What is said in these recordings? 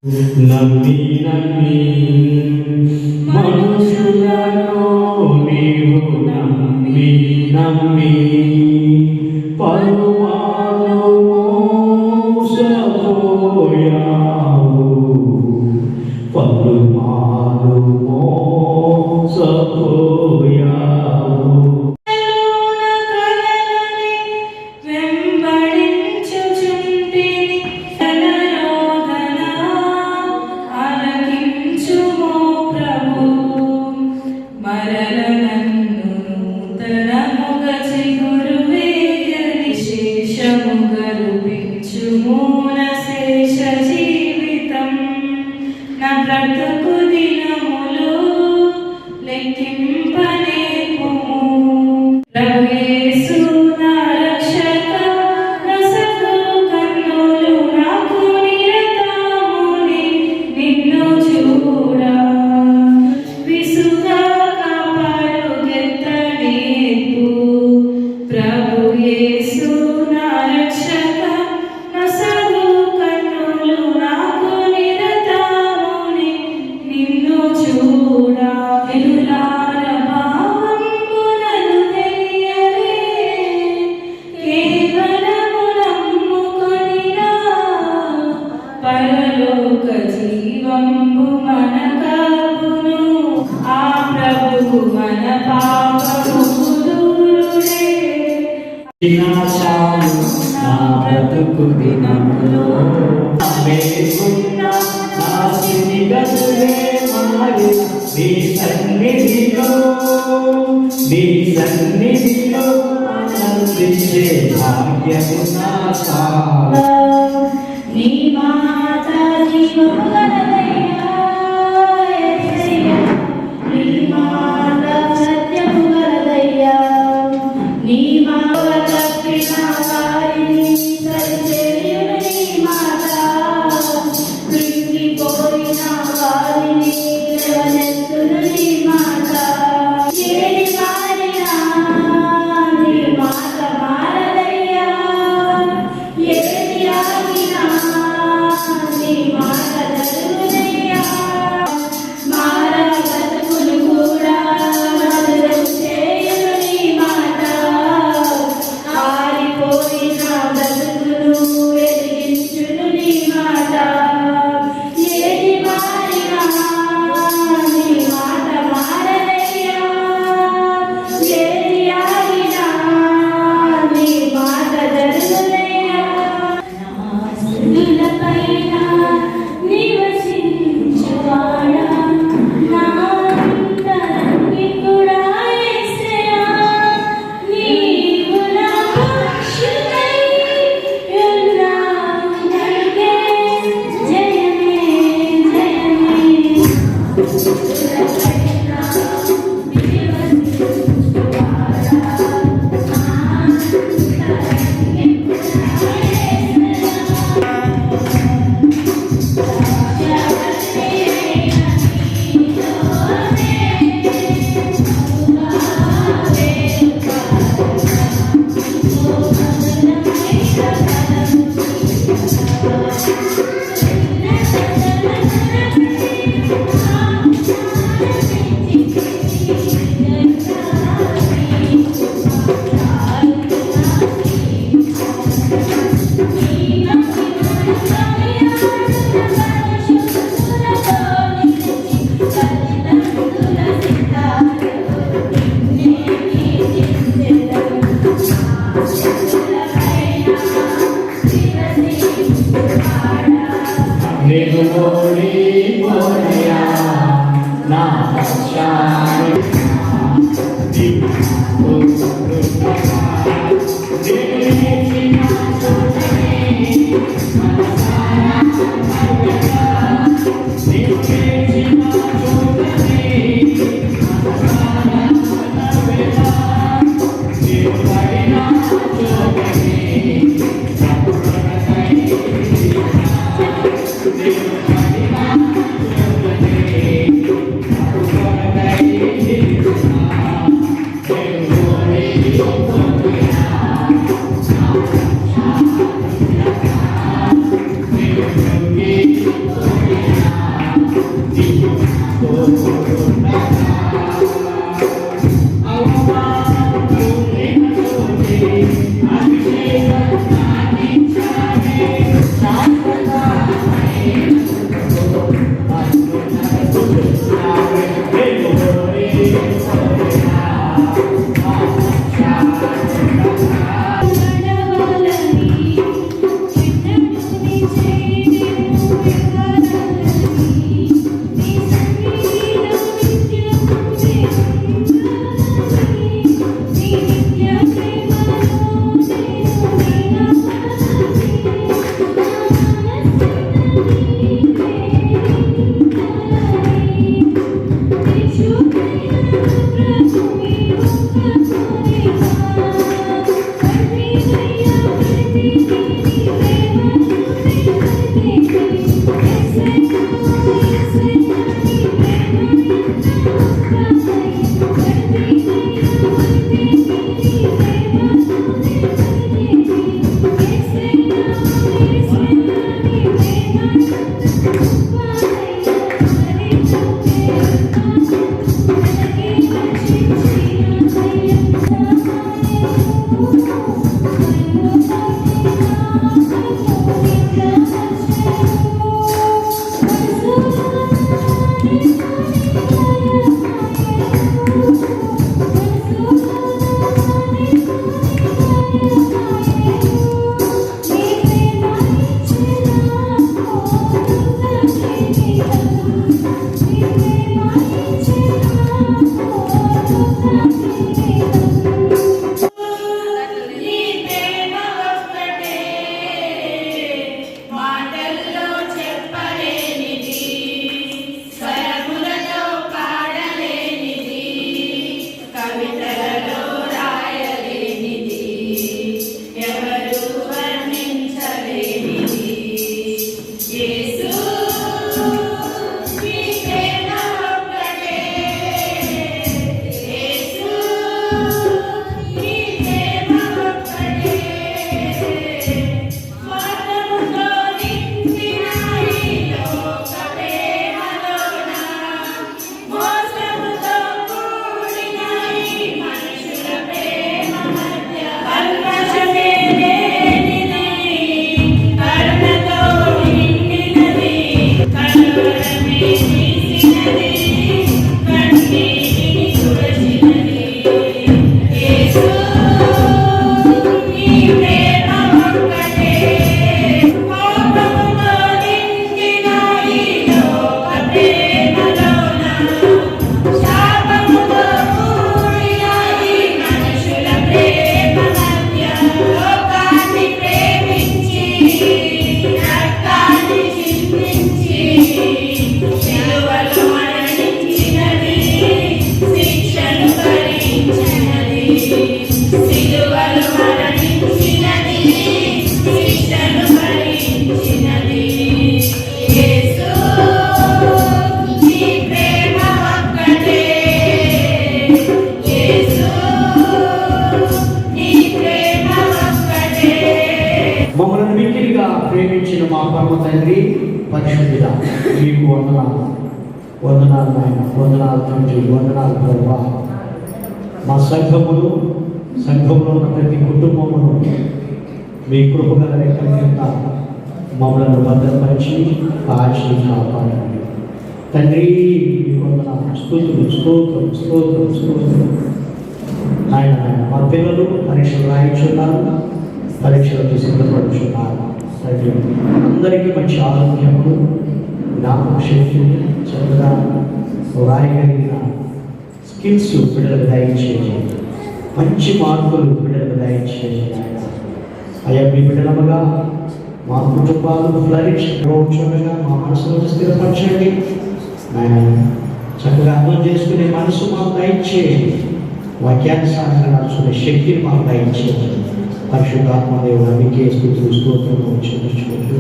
నమ్మి నమ్మి మనుషులను నీవు నమ్మి నమ్మి పరువాలు మోసపోయావు పరువాలు మోసపోయావు పరలోక జీవంబు మన కాపును ఆ ప్రభువు మన పాపము దూరుడే వినాశాలు నా బ్రతుకు దినములో వేసుకున్న నా స్థితిగతులే మారి నీ సన్నిధిలో ఆనందించే భాగ్యము నా చాలు నీ మాట జీవము గలదయ్యా యేసయ్యా నీ మాట సత్యము గలదయ్యా నీ మాట తప్పిన వారిని సరిచేయును నీ మాట కృంగిపోయిన వారిని లేవనెత్తును నీ మాట ఏది మారినా నీ మాట మారదయ్యా ఏది ఆగినా నీ మాట జరుగునయ్యా మార బతుకులు కూడా మధురం చేయును నీ మాట ఆరిపోయిన బ్రతుకులు వెలిగించును నీ మాట ఏది మారినా నీ మాట మారదయ్యా ఏది ఆగినా నీ మాట జరుగునయ్యా స్తుతులపైన నివసించువాడా నా అంతరంగికుడా యేసయ్యా నీవు నా రక్షకుడై ఉన్నావు నన్నే జయమే జయమే స్తుతులపైన నివసించువాడా నా అంతరంగికుడా నేను ఓడిపోయా నా పక్షాలు ప్రేమించిన మా పరమ తండ్రి పరిశుద్ధుడా, మీకు వందనాలు వందనాలు నాయన, వందనాలు తండ్రి, వందనాలు ప్రభా. మా సంఘంలో ఉన్న ప్రతి కుటుంబమును మీ కృపగల రెక్కల కింద మమ్మల్ని భద్రపరిచి కాచి కాపాడండి తండ్రి. మీకు వందనాలు, స్తుతులు స్తోత్రం స్తోత్రం స్తోత్రం నాయన. మా పిల్లలు పరీక్షలు రాయించున్నారు, పరీక్షలకు సిద్ధపడుచున్నారు తండ్రి. అందరికీ మంచి ఆరోగ్యములు, జ్ఞాపక శక్తి, చక్కగా రాయగలిగిన స్కిల్స్ బిడ్డలకు దయచేయండి, మంచి మార్కులు బిడ్డలకు దయచేయండి. అయ్యా మీ బిడ్డలముగా మా కుటుంబాలు ఫ్లరిష్ చూడగా మా మనసును స్థిరపరచండి నాయన. చక్కగా అర్థం చేసుకునే మనసు మాకు దయచేయండి, వాక్యానుసారంగా నడుచుకునే శక్తిని మాకు దయచేయండి. పరిశుద్ధాత్మదేవుడు మీకే స్థితులు స్తోత్రము చెల్లించుకుంటూ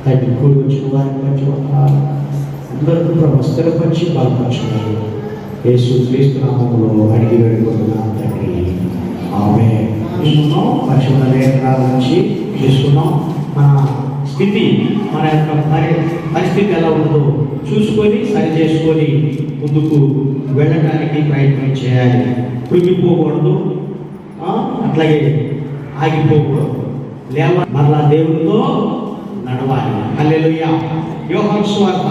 తండ్రి కూడి వచ్చిన వారిని బట్టి అందరికీ ప్రభు స్థిరపరిచి బలపరచున్నారు. యేసు క్రీస్తు నామములో అడిగి వేడుకుంటున్నాను తండ్రి, ఆమేన్. పరిశుద్ధ లేఖనాల నుంచి తీసుకున్నాం. మన స్థితి, మన యొక్క పరిస్థితి ఎలా ఉందో చూసుకొని సరి చేసుకొని ముందుకు వెళ్ళడానికి ప్రయత్నం చేయాలి. కృంగిపోకూడదు, అట్లాగే ఆగిపోకూడదు. మరలా దేవుడితో నడవాలి. హల్లెలూయా. యోహాను సువార్త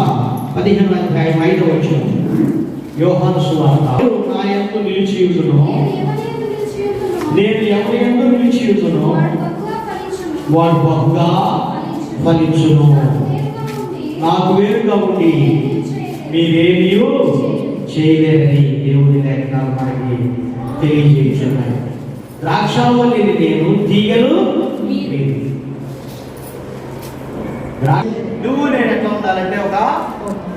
15వ అధ్యాయం 5వ వచనం. యోహాను సువార్త, నా యందు నిలిచియుండును, నేను ఎవరి యందు నిలిచియుండును వాడు బహుగా ఫలించును. నాకు వేరుగా ఉండి మీరేమీ చేయలేరని దేవుని లేఖనాలు మనకి తెలియజేస్తున్నాయి. ద్రాక్షావల్లిని నేను, తీగలు మీరు. నువ్వు నేను ఎట్లా ఉండాలంటే ఒక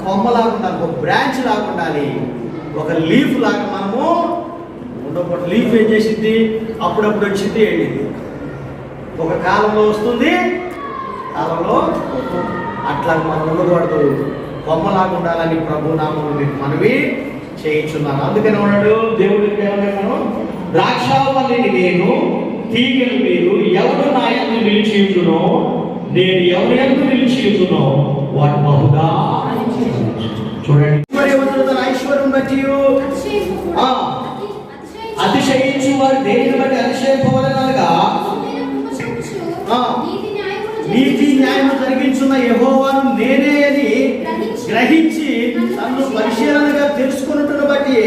కొమ్మలాగా ఉండాలి, ఒక బ్రాంచ్ లాగా ఉండాలి, ఒక లీఫ్ లాగా మనము ఉండకూడదు. లీఫ్ ఏం చేసింది? అప్పుడప్పుడు వచ్చింది, వెళ్ళింది. ఒక కాలంలో వస్తుంది, కాలంలో అట్లా మనం ఉండకూడదు. కొమ్మలాగా ఉండాలని ప్రభు నామములో మీకు మనవి చేయించున్నాను. అందుకని ఉన్నాడు దేవుడి మనం ద్రాక్షావల్లిని నేను, తీగలు మీరు. ఎవరు నా యందు నిలిచియుండునో, నేను ఎవరి యందు నిలిచియుండునో వాడు బహుగా. చూడండి, తన ఐశ్వర్యం బట్టి అతిశయించు వారు దేనిని బట్టి అతిశయపోవాలనగా నీతి న్యాయము జరిగించున్న యెహోవాను నేనే అని గ్రహించి నన్ను పరిశీలనగా తెలుసుకున్నట్టును బట్టి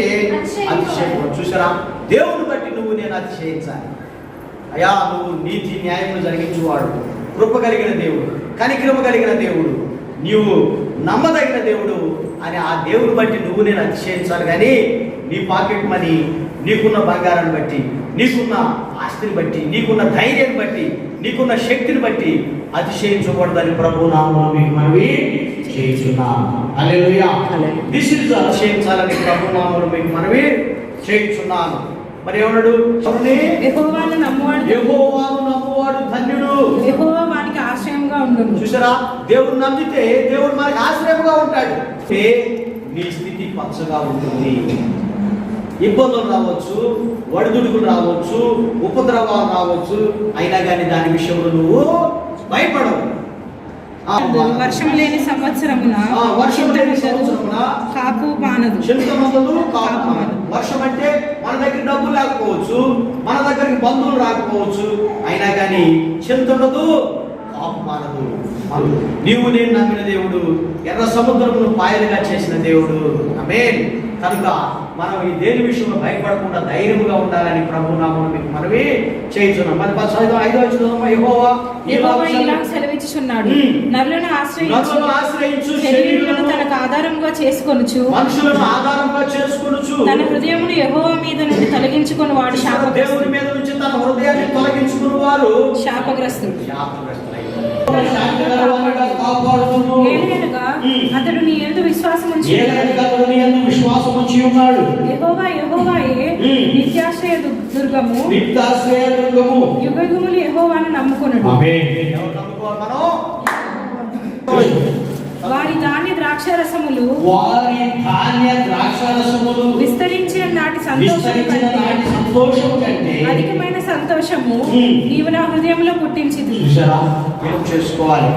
అతిశయం. చూసారా, దేవుని బట్టి నువ్వు నేను అతిశయించాలి. అయా, నువ్వు నీతి న్యాయమును జరిగించువాడు, కృప కలిగిన దేవుడు, కనికరమ కలిగిన దేవుడు, నీవు నమ్మదగిన దేవుడు అని ఆ దేవుని బట్టి నువ్వు నేను అతిశయించాలి. కానీ నీ పాకెట్ మనీ, నీకున్న బంగారాన్ని బట్టి, నీకున్న ఆస్తిని బట్టి, నీకున్న ధైర్యాన్ని బట్టి, నీకున్న శక్తిని బట్టి అతిశయించకూడదని ప్రభు నామములో మీకు మనవి చేయించున్నాను. హల్లెలూయా. దిస్ ఇస్ అతిశయించాలని ప్రభు నామములో మీకు మనవి చేయించున్నాను. మరి ఏమన్నాడు? యెహోవాను నమ్మువాడు ధన్యుడు, యెహోవా వానికి ఆశ్రయంగా ఉండును. చూసారా, దేవుడు నమ్మితే దేవుడు మనకి ఆశ్రయంగా ఉంటాడు. నీ స్థితి పచ్చగా ఉంటుంది. ఇబ్బందులు రావచ్చు, ఒడిదుడుకులు రావచ్చు, ఉపద్రవాలు రావచ్చు, అయినా కానీ దాని విషయంలో నువ్వు భయపడవు. వర్షం లేని సంవత్సరమున కాపు మానదు, వర్షం అంటే మన దగ్గర డబ్బు లేకపోవచ్చు, మన దగ్గరికి బంధువులు రాకపోవచ్చు, అయినా కానీ చింత ఉండదు, కాపు మానదు. నీవు నేను నమ్మిన దేవుడు ఎర్ర సముద్రమును పాయలుగా చేసిన దేవుడు. ఆమేన్. కనుక మనం ఈ దేని విషయంలో భయపడకుండా ధైర్యంగా ఉండాలని ప్రభు నామములో మీకు మనవి చేయించున్నాం. మరి 5వ యెహోవా ఇలా సెలవిచ్చుచున్నాడు, నరులను ఆశ్రయించు శరీరులను తనకు ఆధారముగా చేసుకొనుచు, మనుషులను ఆధారంగా చేసుకొనుచు, తన హృదయమును యెహోవా మీద నుండి తొలగించుకొని వాడు దేవుని మీద నుంచి తన హృదయాన్ని తొలగించుకుని వారు శాపగ్రస్తుడు. అతడు నీ యందు విశ్వాసం ఉంచి ఉన్నాడు. యెహోవాయే నిత్యాశ్రయ దుర్గము, యుగయుగములు యెహోవాను నమ్ముకొనుడు. వారి ధాన్య ద్రాక్షరసములు విస్తరించిన నాటి సంతోషము కంటే అధికమైన సంతోషము నీవు నా హృదయంలో పుట్టించింది. చేసుకోవాలి.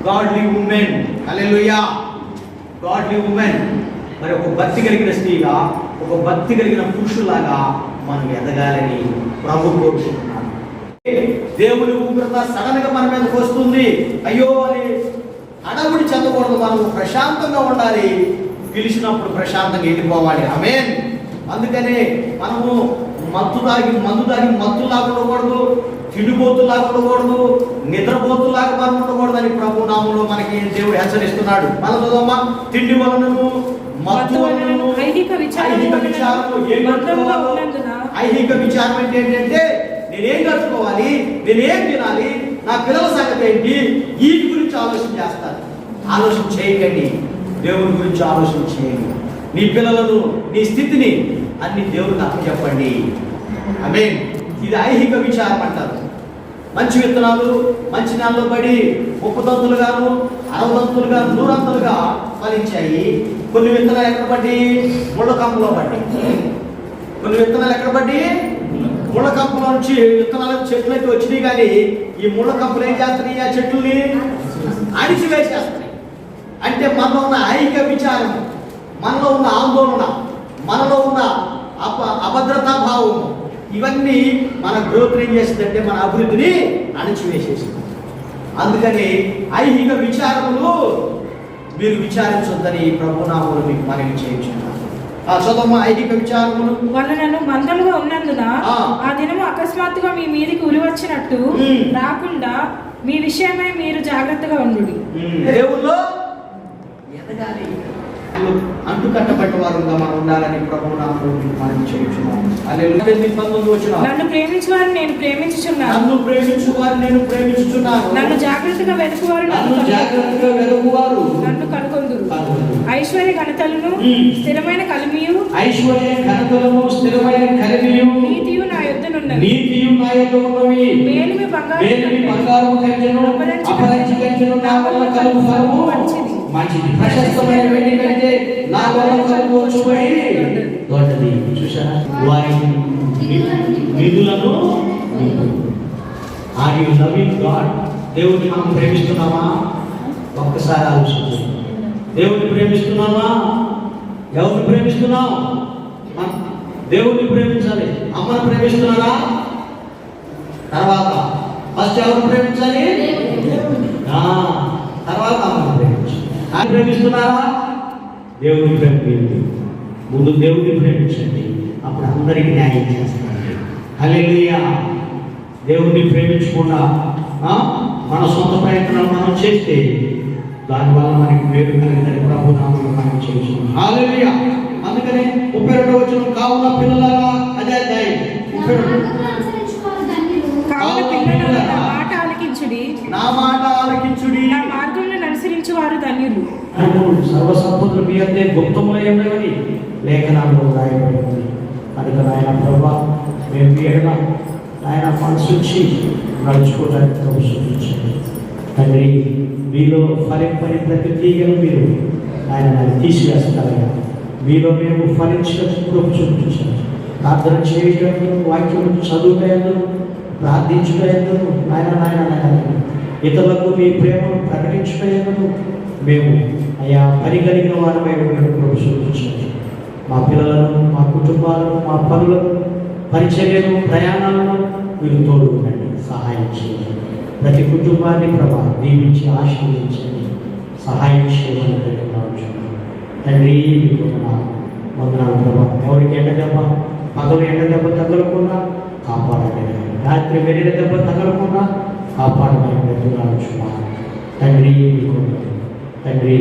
గాడ్లీ ఉమెన్, హల్లెలూయా, గాడ్లీ ఉమెన్. మరి ఒక భక్తి కలిగిన స్త్రీగా, ఒక భక్తి కలిగిన పురుషులాగా మనం ఎదగాలని ప్రభు కోరుకుంటున్నాను. దేవుని ఉగ్రత సడన్ గా మన మీదకి వస్తుంది, అయ్యో అని అడవుడి చెందకూడదు. మనం ప్రశాంతంగా ఉండాలి, పిలిచినప్పుడు ప్రశాంతంగా వెళ్ళిపోవాలి. ఆమేన్. అందుకనే మనము మందు తాగి మత్తులాగా ఉండకూడదు, తిండిపోతులాగా ఉండకూడదు, నిద్రపోతులాగా మనం ఉండకూడదని ప్రభు నామములో మనకి దేవుడు హెచ్చరిస్తున్నాడు. మన చదవమ్మా, తిండి వలనను, మత్తు వలనను, ఐహిక విచారం అంటే ఏంటంటే నేనేం కట్టుకోవాలి, నేనేం తినాలి, నా పిల్లల సంగతి ఏంటి, వీటి గురించి ఆలోచన చేస్తాను. ఆలోచన చేయకండి, దేవుని గురించి ఆలోచన చేయండి. నీ పిల్లలను, నీ స్థితిని అన్ని దేవుడికి అప్పచెప్పండి. ఆమేన్. ఇది ఐహిక విచారం అంటారు. మంచి విత్తనాలు మంచి నెలలో పడి 30 దంతులుగాను 60 దంతులుగాను 100 దంతులుగా ఫలించాయి. కొన్ని విత్తనాలు ఎక్కడ పడి? ముళ్ళ కంపలో పడి. కొన్ని విత్తనాలు ఎక్కడ పడి? ముళ్ళ కంపలో నుంచి విత్తనాలకు చెట్లు అయితే వచ్చినాయి, కానీ ఈ ముళ్ళ కంపలు ఏం చేస్తున్నాయి? ఆ చెట్లని అణిచివేసేస్తున్నాయి. అంటే మనలో ఉన్న ఐక విచారం, మనలో ఉన్న ఆందోళన, మనలో ఉన్న అభద్రతా భావం, ఇవన్నీ మన గ్రోత్ ఏం చేస్తుందంటే మన అభివృద్ధిని అణచివేసేసింది. అందుకని ఐహిక విచారములు మీరు విచారించొద్దని ప్రభునామములు మీకు మనవి చేయించున్నాను. చదవమ్మ. ఐహిక విచారములు వాళ్ళు నన్ను మందలుగా ఉన్నందున ఆ దినము అకస్మాత్తుగా మీ మీదికి ఉరివచ్చినట్టు రాకుండా మీ విషయమై మీరు జాగ్రత్తగా ఉండు. దేవుల్లో ఎదగాలి, అంటు కట్టబడ్డ వారుగా మనం ఉండాలని ప్రభునామములు మీకు మనవి చేయించున్నాను. హల్లెలూయా. 19 వచనం. నన్ను ప్రేమించు వారిని నేను ప్రేమించుచున్నాను. నన్ను ప్రేమించు వారిని నేను ప్రేమించుచున్నాను. నన్ను జాగ్రత్తగా వెతుకువారు నన్ను కనుకొందురు. ఐశ్వర్య ఘనతలను స్థిరమైన కలిమియు నీతియు నా యొద్దనున్నవి. మేలిమి బంగారము మంచిది. ప్రశస్తమైన వెండి కంటే నా వల్ల కలుగు దొడ్డది. చూసారా? వారి నిధులను ఆర్ యు లవింగ్ గాడ్? దేవుడిని మనం ప్రేమిస్తున్నామా? ఒక్కసారి ఆలోచించండి. దేవుడిని ప్రేమిస్తున్నామా? ఎవరిని ప్రేమిస్తున్నాం? దేవుడిని ప్రేమించాలి. అమ్మను ప్రేమిస్తున్నారా? తర్వాత ఫస్ట్ ఎవరిని ప్రేమించాలి? తర్వాత అమ్మను ప్రేమించాలి. ఆయన ప్రేమిస్తున్నారా? దేవుడిని ప్రేమించండి. ముందు దేవుడిని ప్రేమించండి, అప్పుడు అందరికీ న్యాయం చేస్తారండి. హల్లెలూయా. దేవుడిని ప్రేమించకుండా మన సొంత ప్రయత్నాలు మనం చేస్తే దానివల్ల మనకి మేలు కలిగిందని ప్రభు నామములో మనం చేస్తున్నాం. హల్లెలూయా. అందుకనే 32వ వచనం, కావున పిల్లలారా, అదే అధ్యాయం 32. మాట ఆలకించుడి, నా మాట ఆలకించుడి, నా మార్గంలో అనుసరించు వారు ధన్యులు. సర్వసంపదలు మీ అంతే గుప్తములైనవని లేఖనాల్లో రాయబడి ఉంది. కనుక నాయన ప్రభా, మేము ఎడన ఆయన మనసుచ్చి నడుచుకోవడానికి ప్రభు సూచించండి. తండ్రి, మీలో ఫలింపని ప్రతి తీగలు మీరు ఆయన తీసివేస్తారయ్యా. మీలో మేము ఫలించడానికి ప్రభు చూపించండి. ప్రార్థన చేయడం, వాక్యం చదువుటందు, ప్రార్థించుటందు, నాయన ఇతరులకు మీ ప్రేమను ప్రకటించుటందు మేము అయ్యా పరిగలిగిన వారమై ప్రభు చూపించండి. మా పిల్లలను, మా కుటుంబాలను, మా పనులను, పరిచర్యను, ప్రయాణాలను మీరు తోడు ఉండండి, సహాయం చేయండి. ప్రతి కుటుంబాన్ని ప్రభా దీవించి ఆశీర్వదించండి, సహాయం చేయమని తండ్రి. మీకు వందనాలు ప్రభా. ఎవరికి ఎండ దెబ్బ, పగలు ఎండ దెబ్బ తగలకుండా కాపాడండి. రాత్రి వెరిన దెబ్బ తగలకుండా కాపాడమని వెతులాడుచున్నాను తండ్రి. తండ్రి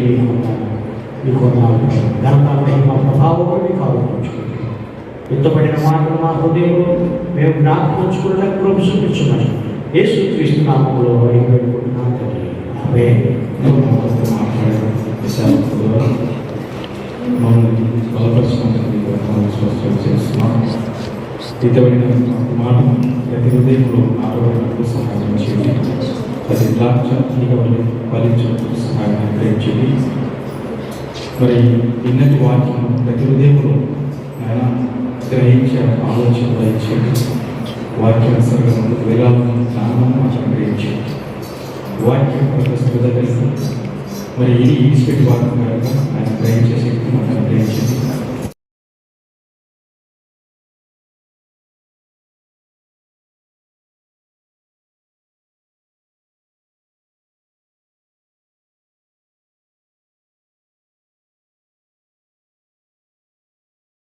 మీకు ఘనత, మహిమ, ప్రభావం మీకు ఆలోచించుకుంటాం. ఎత్తబడిన మాటలు మా హృదయంలో మేము జ్ఞాపకం ఉంచుకున్నట్టు ప్రభు చూపించున్నాను. యేసుక్రీస్తు నామములో అడిగిపెట్టుకుంటున్నాను తండ్రి. ఆమేన్. స్థితమైన మాట ప్రతి హృదయంలో ఆరోగ్యాలకు సహాయం చేయండి. ప్రతి ద్రాక్ష తీగ ఫలించడానికి సహాయం అనుగ్రహించండి. మరి ఇన్నటి వాక్యం ప్రతి హృదయంలో ఆయన గ్రహించే ఆలోచన ఇచ్చేది. వాక్యం సరిగా ముందుకు వెళ్ళాలని జ్ఞానం మాకు అనుగ్రహించండి. వాక్యం శ్రద్ధ కలిగి మరి ఇది ఈస్పెట్టి వాక్యం కనుక ఆయన గ్రహించే శక్తి మాకు అనుగ్రహించండి.